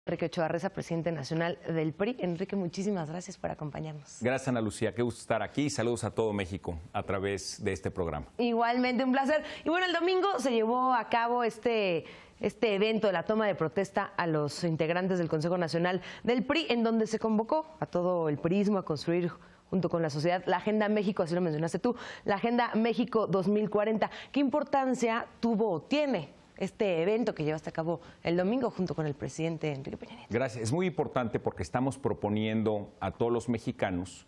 Enrique Ochoa Reza, presidente nacional del PRI. Enrique, muchísimas gracias por acompañarnos. Gracias, Ana Lucía. Qué gusto estar aquí. Saludos a todo México a través de este programa. Igualmente, un placer. Y bueno, el domingo se llevó a cabo este evento de la toma de protesta a los integrantes del Consejo Nacional del PRI, en donde se convocó a todo el priismo a construir junto con la sociedad la Agenda México, así lo mencionaste tú, la Agenda México 2040. ¿Qué importancia tuvo o tiene este evento que llevaste a cabo el domingo junto con el presidente Enrique Peña Nieto? Gracias. Es muy importante porque estamos proponiendo a todos los mexicanos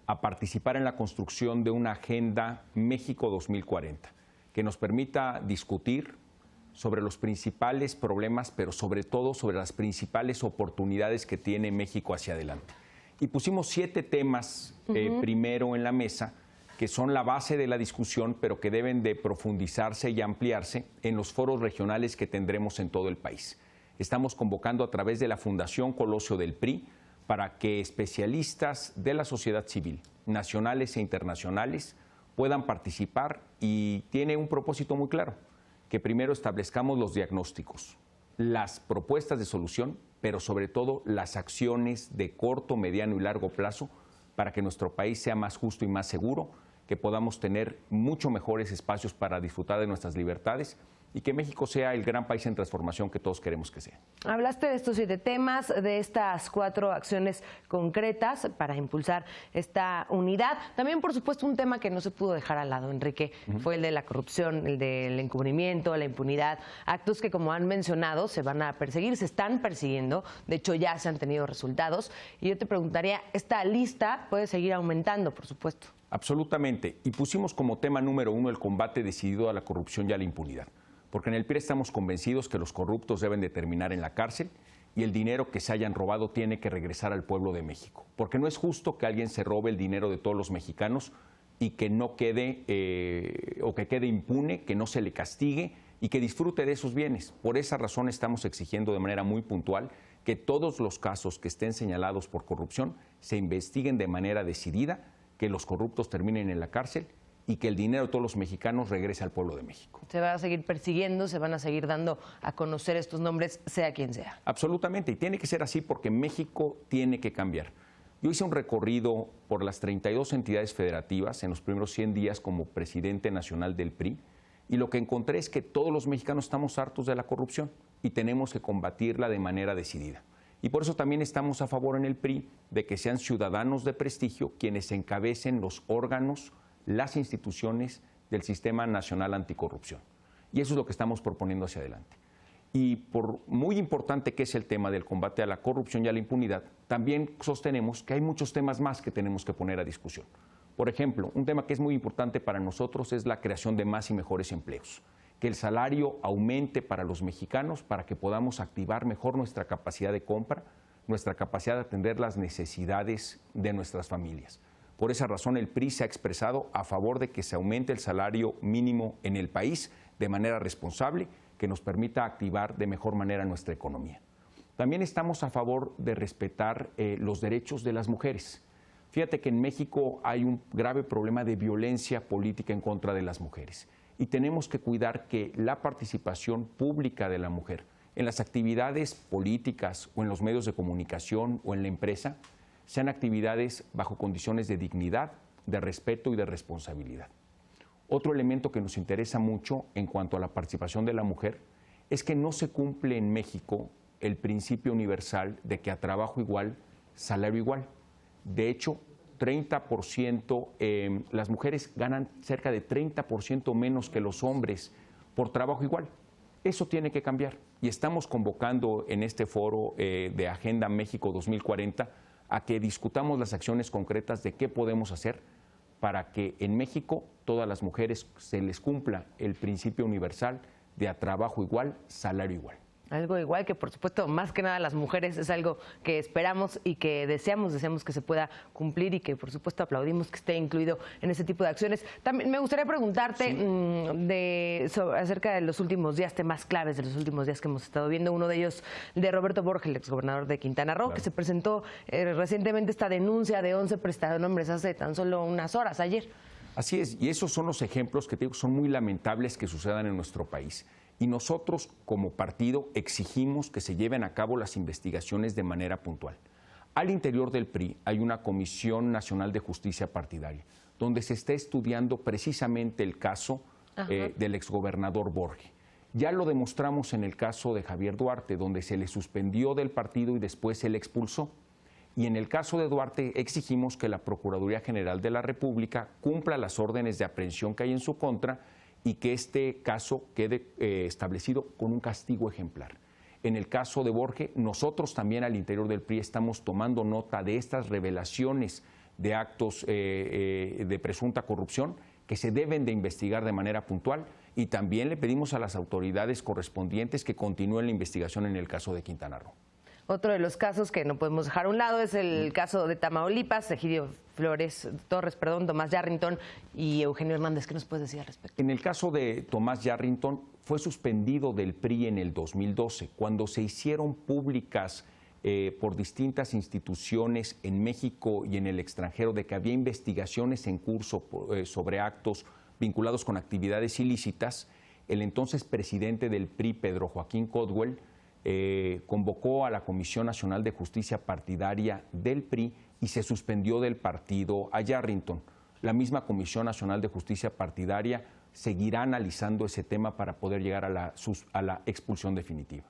a participar en la construcción de una Agenda México 2040 que nos permita discutir sobre los principales problemas, pero sobre todo sobre las principales oportunidades que tiene México hacia adelante. Y pusimos 7 temas primero en la mesa, que son la base de la discusión, pero que deben de profundizarse y ampliarse en los foros regionales que tendremos en todo el país. Estamos convocando a través de la Fundación Colosio del PRI para que especialistas de la sociedad civil, nacionales e internacionales, puedan participar, y tiene un propósito muy claro, que primero establezcamos los diagnósticos, las propuestas de solución, pero sobre todo las acciones de corto, mediano y largo plazo para que nuestro país sea más justo y más seguro, que podamos tener mucho mejores espacios para disfrutar de nuestras libertades y que México sea el gran país en transformación que todos queremos que sea. Hablaste de estos 7 temas, de estas 4 acciones concretas para impulsar esta unidad. También, por supuesto, un tema que no se pudo dejar al lado, Enrique, fue el de la corrupción, el del encubrimiento, la impunidad, actos que, como han mencionado, se van a perseguir, se están persiguiendo, de hecho ya se han tenido resultados. Y yo te preguntaría, ¿esta lista puede seguir aumentando, por supuesto? Absolutamente, y pusimos como tema número 1 el combate decidido a la corrupción y a la impunidad. Porque en el PRI estamos convencidos que los corruptos deben de terminar en la cárcel y el dinero que se hayan robado tiene que regresar al pueblo de México. Porque no es justo que alguien se robe el dinero de todos los mexicanos y que no quede, o que quede impune, que no se le castigue y que disfrute de esos bienes. Por esa razón estamos exigiendo de manera muy puntual que todos los casos que estén señalados por corrupción se investiguen de manera decidida, que los corruptos terminen en la cárcel y que el dinero de todos los mexicanos regrese al pueblo de México. Se va a seguir persiguiendo, se van a seguir dando a conocer estos nombres, sea quien sea. Absolutamente, y tiene que ser así porque México tiene que cambiar. Yo hice un recorrido por las 32 entidades federativas en los primeros 100 días como presidente nacional del PRI, y lo que encontré es que todos los mexicanos estamos hartos de la corrupción y tenemos que combatirla de manera decidida. Y por eso también estamos a favor en el PRI de que sean ciudadanos de prestigio quienes encabecen los órganos, las instituciones del Sistema Nacional Anticorrupción. Y eso es lo que estamos proponiendo hacia adelante. Y por muy importante que es el tema del combate a la corrupción y a la impunidad, también sostenemos que hay muchos temas más que tenemos que poner a discusión. Por ejemplo, un tema que es muy importante para nosotros es la creación de más y mejores empleos. Que el salario aumente para los mexicanos para que podamos activar mejor nuestra capacidad de compra, nuestra capacidad de atender las necesidades de nuestras familias. Por esa razón, el PRI se ha expresado a favor de que se aumente el salario mínimo en el país de manera responsable, que nos permita activar de mejor manera nuestra economía. También estamos a favor de respetar los derechos de las mujeres. Fíjate que en México hay un grave problema de violencia política en contra de las mujeres y tenemos que cuidar que la participación pública de la mujer en las actividades políticas o en los medios de comunicación o en la empresa sean actividades bajo condiciones de dignidad, de respeto y de responsabilidad. Otro elemento que nos interesa mucho en cuanto a la participación de la mujer es que no se cumple en México el principio universal de que a trabajo igual, salario igual. De hecho, 30%, las mujeres ganan cerca de 30% menos que los hombres por trabajo igual. Eso tiene que cambiar y estamos convocando en este foro de Agenda México 2040 a que discutamos las acciones concretas de qué podemos hacer para que en México todas las mujeres se les cumpla el principio universal de a trabajo igual, salario igual. Algo igual que, por supuesto, más que nada las mujeres es algo que esperamos y que deseamos que se pueda cumplir y que, por supuesto, aplaudimos que esté incluido en ese tipo de acciones. También me gustaría preguntarte acerca de los últimos días, temas claves de los últimos días que hemos estado viendo. Uno de ellos, de Roberto Borges, el exgobernador de Quintana Roo, que se presentó recientemente esta denuncia de 11 prestanombres hace tan solo unas horas, ayer. Así es, y esos son los ejemplos que te digo, son muy lamentables que sucedan en nuestro país. Y nosotros, como partido, exigimos que se lleven a cabo las investigaciones de manera puntual. Al interior del PRI hay una Comisión Nacional de Justicia Partidaria, donde se está estudiando precisamente el caso del exgobernador Borge. Ya lo demostramos en el caso de Javier Duarte, donde se le suspendió del partido y después se le expulsó. Y en el caso de Duarte exigimos que la Procuraduría General de la República cumpla las órdenes de aprehensión que hay en su contra y que este caso quede establecido con un castigo ejemplar. En el caso de Borge, nosotros también al interior del PRI estamos tomando nota de estas revelaciones de actos de presunta corrupción que se deben de investigar de manera puntual, y también le pedimos a las autoridades correspondientes que continúen la investigación en el caso de Quintana Roo. Otro de los casos que no podemos dejar a un lado es el caso de Tamaulipas, Egidio Torres, Tomás Yarrington y Eugenio Hernández. ¿Qué nos puedes decir al respecto? En el caso de Tomás Yarrington, fue suspendido del PRI en el 2012, cuando se hicieron públicas por distintas instituciones en México y en el extranjero de que había investigaciones en curso sobre actos vinculados con actividades ilícitas. El entonces presidente del PRI, Pedro Joaquín Codwell, convocó a la Comisión Nacional de Justicia Partidaria del PRI y se suspendió del partido a Yarrington. La misma Comisión Nacional de Justicia Partidaria seguirá analizando ese tema para poder llegar a la expulsión definitiva.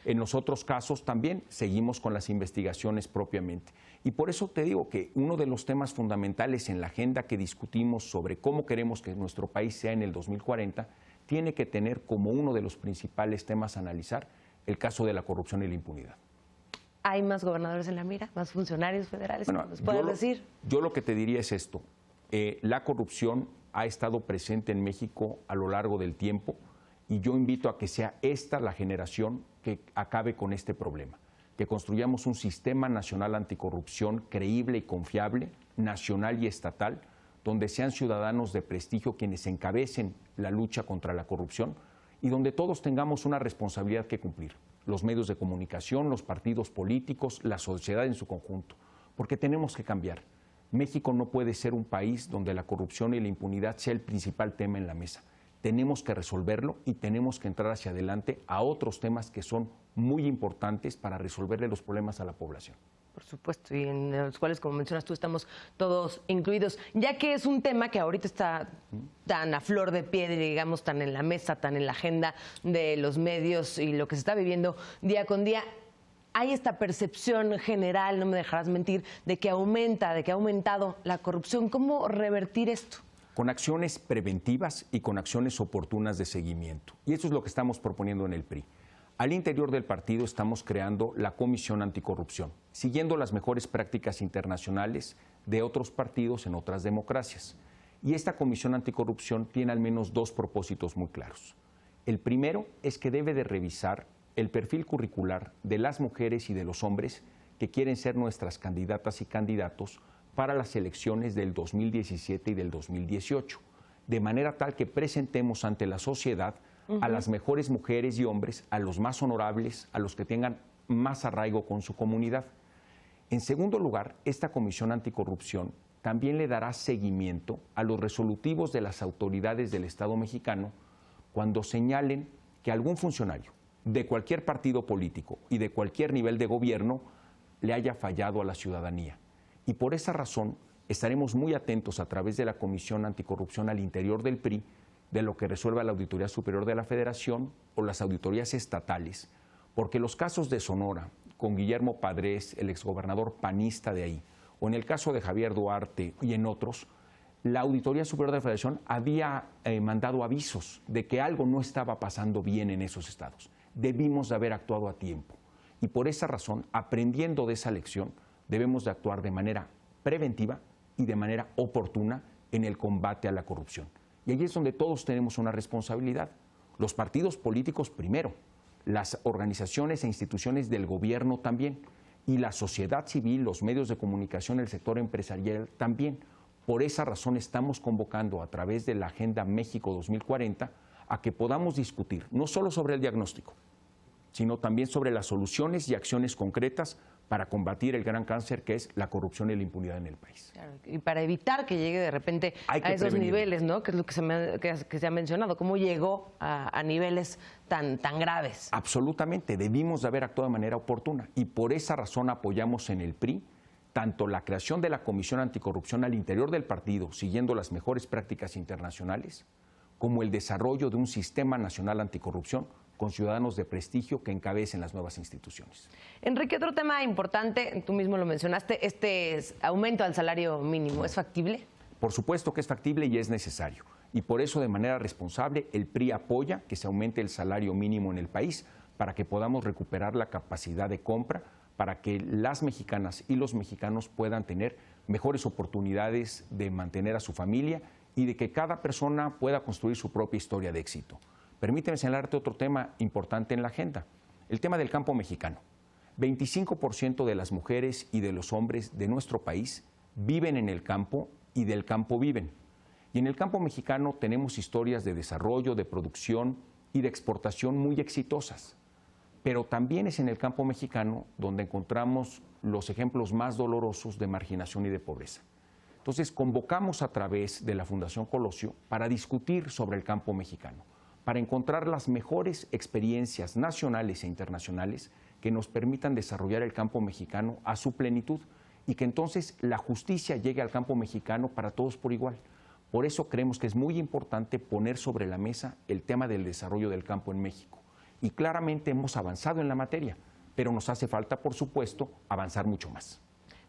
En los otros casos también seguimos con las investigaciones propiamente. Y por eso te digo que uno de los temas fundamentales en la agenda que discutimos sobre cómo queremos que nuestro país sea en el 2040 tiene que tener como uno de los principales temas a analizar el caso de la corrupción y la impunidad. ¿Hay más gobernadores en la mira? ¿Más funcionarios federales? Bueno, ¿nos puedes decir? Yo lo que te diría es esto. La corrupción ha estado presente en México a lo largo del tiempo y yo invito a que sea esta la generación que acabe con este problema, que construyamos un sistema nacional anticorrupción creíble y confiable, nacional y estatal, donde sean ciudadanos de prestigio quienes encabecen la lucha contra la corrupción y donde todos tengamos una responsabilidad que cumplir, los medios de comunicación, los partidos políticos, la sociedad en su conjunto, porque tenemos que cambiar. México no puede ser un país donde la corrupción y la impunidad sea el principal tema en la mesa. Tenemos que resolverlo y tenemos que entrar hacia adelante a otros temas que son muy importantes para resolverle los problemas a la población. Por supuesto, y en los cuales, como mencionas tú, estamos todos incluidos. Ya que es un tema que ahorita está tan a flor de piedra, digamos, tan en la mesa, tan en la agenda de los medios y lo que se está viviendo día con día, hay esta percepción general, no me dejarás mentir, de que ha aumentado la corrupción. ¿Cómo revertir esto? Con acciones preventivas y con acciones oportunas de seguimiento. Y eso es lo que estamos proponiendo en el PRI. Al interior del partido estamos creando la Comisión Anticorrupción, siguiendo las mejores prácticas internacionales de otros partidos en otras democracias. Y esta Comisión Anticorrupción tiene al menos dos propósitos muy claros. El primero es que debe de revisar el perfil curricular de las mujeres y de los hombres que quieren ser nuestras candidatas y candidatos para las elecciones del 2017 y del 2018, de manera tal que presentemos ante la sociedad a las mejores mujeres y hombres, a los más honorables, a los que tengan más arraigo con su comunidad. En segundo lugar, esta Comisión Anticorrupción también le dará seguimiento a los resolutivos de las autoridades del Estado mexicano cuando señalen que algún funcionario de cualquier partido político y de cualquier nivel de gobierno le haya fallado a la ciudadanía. Y por esa razón estaremos muy atentos a través de la Comisión Anticorrupción al interior del PRI de lo que resuelva la Auditoría Superior de la Federación o las auditorías estatales, porque los casos de Sonora, con Guillermo Padres, el exgobernador panista de ahí, o en el caso de Javier Duarte y en otros, la Auditoría Superior de la Federación había mandado avisos de que algo no estaba pasando bien en esos estados. Debimos de haber actuado a tiempo. Y por esa razón, aprendiendo de esa lección, debemos de actuar de manera preventiva y de manera oportuna en el combate a la corrupción. Y allí es donde todos tenemos una responsabilidad. Los partidos políticos primero, las organizaciones e instituciones del gobierno también, y la sociedad civil, los medios de comunicación, el sector empresarial también. Por esa razón estamos convocando a través de la Agenda México 2040 a que podamos discutir no solo sobre el diagnóstico, sino también sobre las soluciones y acciones concretas para combatir el gran cáncer que es la corrupción y la impunidad en el país. Claro, y para evitar que llegue de repente a esos prevenirlo. niveles, ¿no? Que es lo que se ha mencionado, cómo llegó a niveles tan graves. Absolutamente, debimos de haber actuado de manera oportuna y por esa razón apoyamos en el PRI tanto la creación de la Comisión Anticorrupción al interior del partido, siguiendo las mejores prácticas internacionales, como el desarrollo de un sistema nacional anticorrupción con ciudadanos de prestigio que encabecen las nuevas instituciones. Enrique, otro tema importante, tú mismo lo mencionaste, aumento al salario mínimo, ¿es factible? Por supuesto que es factible y es necesario. Y por eso, de manera responsable, el PRI apoya que se aumente el salario mínimo en el país para que podamos recuperar la capacidad de compra, para que las mexicanas y los mexicanos puedan tener mejores oportunidades de mantener a su familia y de que cada persona pueda construir su propia historia de éxito. Permíteme señalarte otro tema importante en la agenda, el tema del campo mexicano. 25% de las mujeres y de los hombres de nuestro país viven en el campo y del campo viven. Y en el campo mexicano tenemos historias de desarrollo, de producción y de exportación muy exitosas. Pero también es en el campo mexicano donde encontramos los ejemplos más dolorosos de marginación y de pobreza. Entonces, convocamos a través de la Fundación Colosio para discutir sobre el campo mexicano, para encontrar las mejores experiencias nacionales e internacionales que nos permitan desarrollar el campo mexicano a su plenitud y que entonces la justicia llegue al campo mexicano para todos por igual. Por eso creemos que es muy importante poner sobre la mesa el tema del desarrollo del campo en México. Y claramente hemos avanzado en la materia, pero nos hace falta, por supuesto, avanzar mucho más.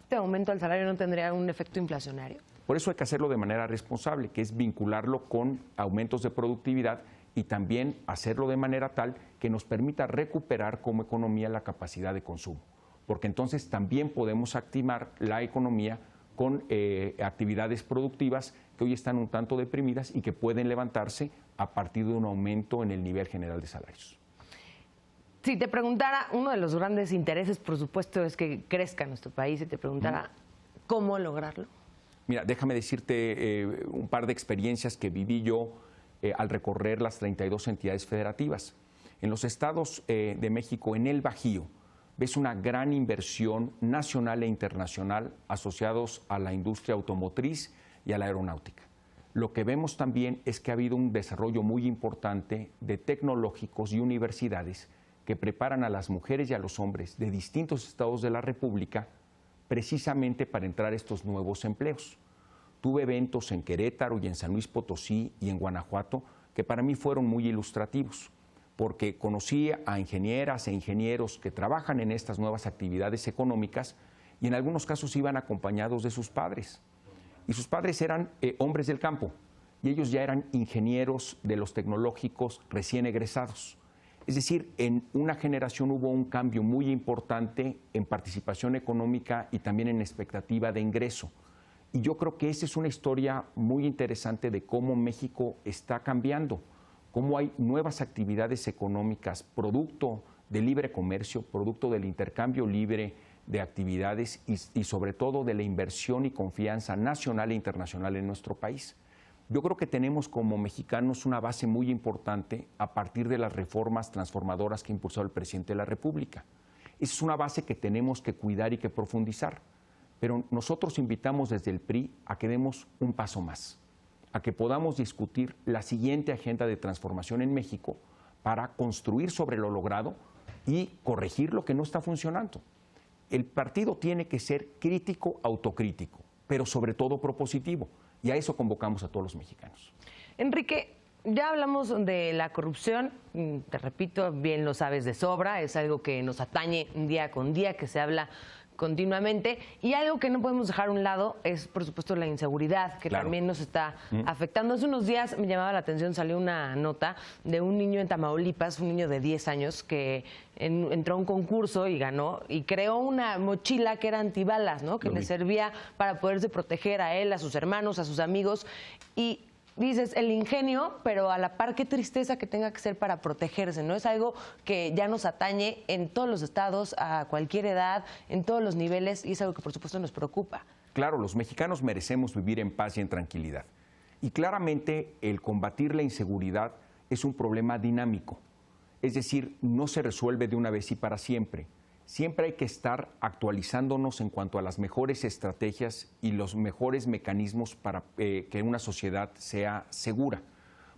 ¿Este aumento al salario no tendría un efecto inflacionario? Por eso hay que hacerlo de manera responsable, que es vincularlo con aumentos de productividad y también hacerlo de manera tal que nos permita recuperar como economía la capacidad de consumo, porque entonces también podemos activar la economía con actividades productivas que hoy están un tanto deprimidas y que pueden levantarse a partir de un aumento en el nivel general de salarios. Si te preguntara, uno de los grandes intereses, por supuesto, es que crezca nuestro país, y te preguntara cómo lograrlo. Mira, déjame decirte un par de experiencias que viví yo al recorrer las 32 entidades federativas. En los estados de México, en el Bajío, ves una gran inversión nacional e internacional asociados a la industria automotriz y a la aeronáutica. Lo que vemos también es que ha habido un desarrollo muy importante de tecnológicos y universidades que preparan a las mujeres y a los hombres de distintos estados de la República precisamente para entrar a estos nuevos empleos. Tuve eventos en Querétaro y en San Luis Potosí y en Guanajuato que para mí fueron muy ilustrativos, porque conocí a ingenieras e ingenieros que trabajan en estas nuevas actividades económicas y en algunos casos iban acompañados de sus padres. Y sus padres eran hombres del campo y ellos ya eran ingenieros de los tecnológicos recién egresados. Es decir, en una generación hubo un cambio muy importante en participación económica y también en expectativa de ingreso. Y yo creo que esa es una historia muy interesante de cómo México está cambiando, cómo hay nuevas actividades económicas, producto del libre comercio, producto del intercambio libre de actividades y sobre todo de la inversión y confianza nacional e internacional en nuestro país. Yo creo que tenemos como mexicanos una base muy importante a partir de las reformas transformadoras que ha impulsado el presidente de la República. Esa es una base que tenemos que cuidar y que profundizar, pero nosotros invitamos desde el PRI a que demos un paso más, a que podamos discutir la siguiente agenda de transformación en México para construir sobre lo logrado y corregir lo que no está funcionando. El partido tiene que ser crítico, autocrítico, pero sobre todo propositivo. Y a eso convocamos a todos los mexicanos. Enrique, ya hablamos de la corrupción, te repito, bien lo sabes de sobra, es algo que nos atañe día con día, que se habla continuamente, y algo que no podemos dejar a un lado es, por supuesto, la inseguridad, que también nos está afectando. Hace unos días me llamaba la atención, salió una nota de un niño en Tamaulipas, un niño de 10 años, que entró a un concurso y ganó, y creó una mochila que era antibalas, ¿no? Que le servía para poderse proteger a él, a sus hermanos, a sus amigos, y dices, el ingenio, pero a la par qué tristeza que tenga que ser para protegerse, ¿no? Es algo que ya nos atañe en todos los estados, a cualquier edad, en todos los niveles, y es algo que por supuesto nos preocupa. Claro, los mexicanos merecemos vivir en paz y en tranquilidad. Y claramente el combatir la inseguridad es un problema dinámico. Es decir, no se resuelve de una vez y para siempre. Siempre hay que estar actualizándonos en cuanto a las mejores estrategias y los mejores mecanismos para que una sociedad sea segura.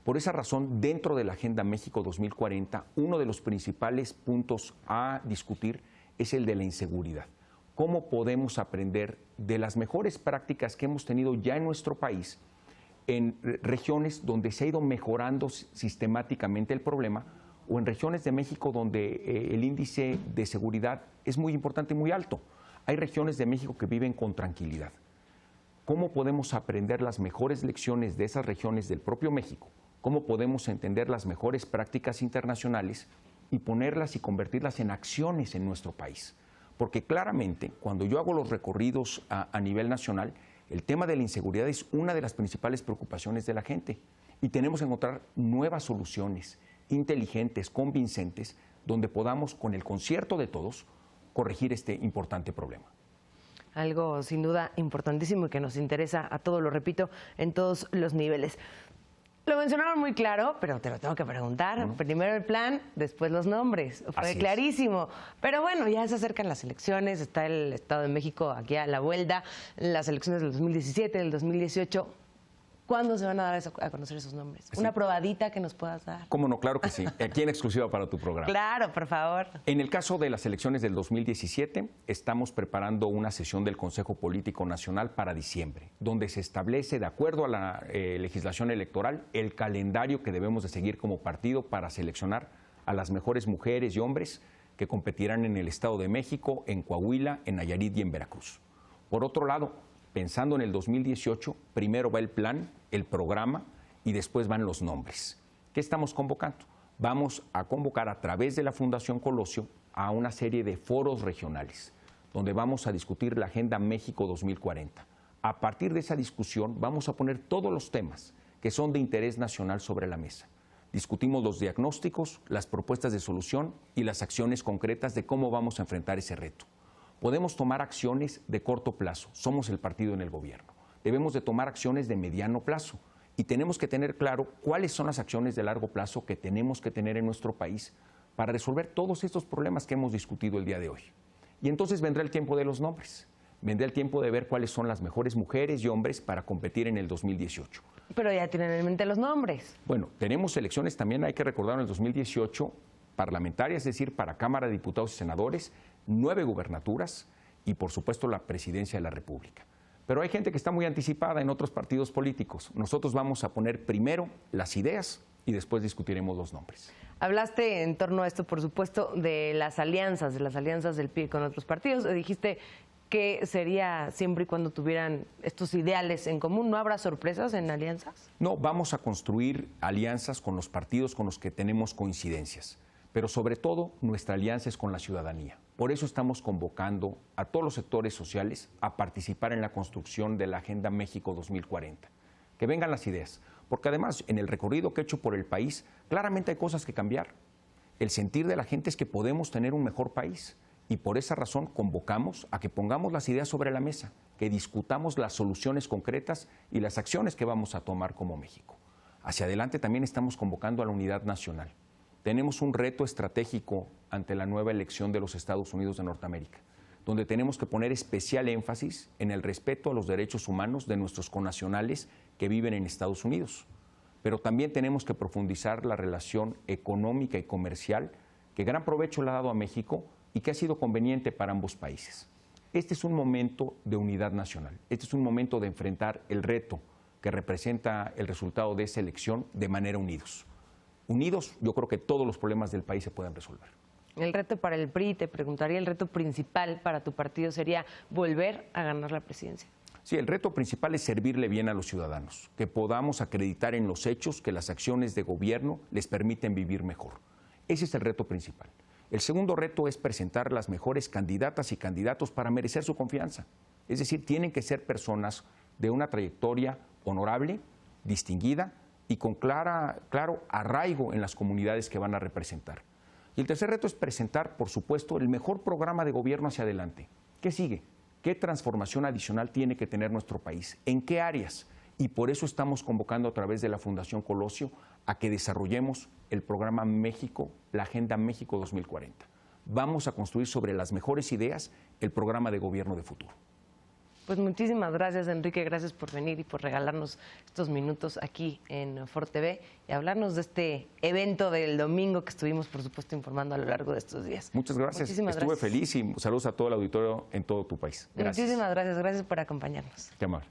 Por esa razón, dentro de la Agenda México 2040, uno de los principales puntos a discutir es el de la inseguridad. ¿Cómo podemos aprender de las mejores prácticas que hemos tenido ya en nuestro país, en regiones donde se ha ido mejorando sistemáticamente el problema, o en regiones de México donde el índice de seguridad es muy importante y muy alto? Hay regiones de México que viven con tranquilidad. ¿Cómo podemos aprender las mejores lecciones de esas regiones del propio México? ¿Cómo podemos entender las mejores prácticas internacionales y ponerlas y convertirlas en acciones en nuestro país? Porque claramente, cuando yo hago los recorridos a nivel nacional, el tema de la inseguridad es una de las principales preocupaciones de la gente. Y tenemos que encontrar nuevas soluciones inteligentes, convincentes, donde podamos, con el concierto de todos, corregir este importante problema. Algo sin duda importantísimo y que nos interesa a todos, lo repito, en todos los niveles. Lo mencionaron muy claro, pero te lo tengo que preguntar. Bueno. Primero el plan, después los nombres. Fue clarísimo. Pero bueno, ya se acercan las elecciones, está el Estado de México aquí a la vuelta, las elecciones del 2017, del 2018. ¿Cuándo se van a dar a conocer esos nombres? Sí. Una probadita que nos puedas dar. ¿Cómo no? Claro que sí. Aquí en exclusiva para tu programa. Claro, por favor. En el caso de las elecciones del 2017, estamos preparando una sesión del Consejo Político Nacional para diciembre, donde se establece, de acuerdo a la legislación electoral, el calendario que debemos de seguir como partido para seleccionar a las mejores mujeres y hombres que competirán en el Estado de México, en Coahuila, en Nayarit y en Veracruz. Por otro lado, pensando en el 2018, primero va el plan, el programa y después van los nombres. ¿Qué estamos convocando? Vamos a convocar a través de la Fundación Colosio a una serie de foros regionales, donde vamos a discutir la Agenda México 2040. A partir de esa discusión vamos a poner todos los temas que son de interés nacional sobre la mesa. Discutimos los diagnósticos, las propuestas de solución y las acciones concretas de cómo vamos a enfrentar ese reto. Podemos tomar acciones de corto plazo, somos el partido en el gobierno. Debemos de tomar acciones de mediano plazo y tenemos que tener claro cuáles son las acciones de largo plazo que tenemos que tener en nuestro país para resolver todos estos problemas que hemos discutido el día de hoy. Y entonces vendrá el tiempo de los nombres, vendrá el tiempo de ver cuáles son las mejores mujeres y hombres para competir en el 2018. Pero ya tienen en mente los nombres. Bueno, tenemos elecciones también, hay que recordar, en el 2018, parlamentarias, es decir, para Cámara de Diputados y Senadores, 9 gubernaturas y, por supuesto, la presidencia de la República. Pero hay gente que está muy anticipada en otros partidos políticos. Nosotros vamos a poner primero las ideas y después discutiremos los nombres. Hablaste en torno a esto, por supuesto, de las alianzas del PRI con otros partidos. Dijiste que sería siempre y cuando tuvieran estos ideales en común. ¿No habrá sorpresas en alianzas? No, vamos a construir alianzas con los partidos con los que tenemos coincidencias. Pero sobre todo, nuestra alianza es con la ciudadanía. Por eso estamos convocando a todos los sectores sociales a participar en la construcción de la Agenda México 2040. Que vengan las ideas, porque además, en el recorrido que he hecho por el país, claramente hay cosas que cambiar. El sentir de la gente es que podemos tener un mejor país y por esa razón convocamos a que pongamos las ideas sobre la mesa, que discutamos las soluciones concretas y las acciones que vamos a tomar como México. Hacia adelante también estamos convocando a la unidad nacional. Tenemos un reto estratégico ante la nueva elección de los Estados Unidos de Norteamérica, donde tenemos que poner especial énfasis en el respeto a los derechos humanos de nuestros connacionales que viven en Estados Unidos. Pero también tenemos que profundizar la relación económica y comercial que gran provecho le ha dado a México y que ha sido conveniente para ambos países. Este es un momento de unidad nacional, este es un momento de enfrentar el reto que representa el resultado de esa elección de manera unidos. Unidos, yo creo que todos los problemas del país se pueden resolver. El reto para el PRI, te preguntaría, el reto principal para tu partido sería volver a ganar la presidencia. Sí, el reto principal es servirle bien a los ciudadanos, que podamos acreditar en los hechos que las acciones de gobierno les permiten vivir mejor. Ese es el reto principal. El segundo reto es presentar las mejores candidatas y candidatos para merecer su confianza. Es decir, tienen que ser personas de una trayectoria honorable, distinguida, y con claro arraigo en las comunidades que van a representar. Y el tercer reto es presentar, por supuesto, el mejor programa de gobierno hacia adelante. ¿Qué sigue? ¿Qué transformación adicional tiene que tener nuestro país? ¿En qué áreas? Y por eso estamos convocando a través de la Fundación Colosio a que desarrollemos el programa México, la Agenda México 2040. Vamos a construir sobre las mejores ideas el programa de gobierno de futuro. Pues muchísimas gracias, Enrique, gracias por venir y por regalarnos estos minutos aquí en For TV y hablarnos de este evento del domingo que estuvimos, por supuesto, informando a lo largo de estos días. Muchas gracias. Estuve feliz y saludos a todo el auditorio en todo tu país. Gracias. Muchísimas gracias por acompañarnos. Qué amable.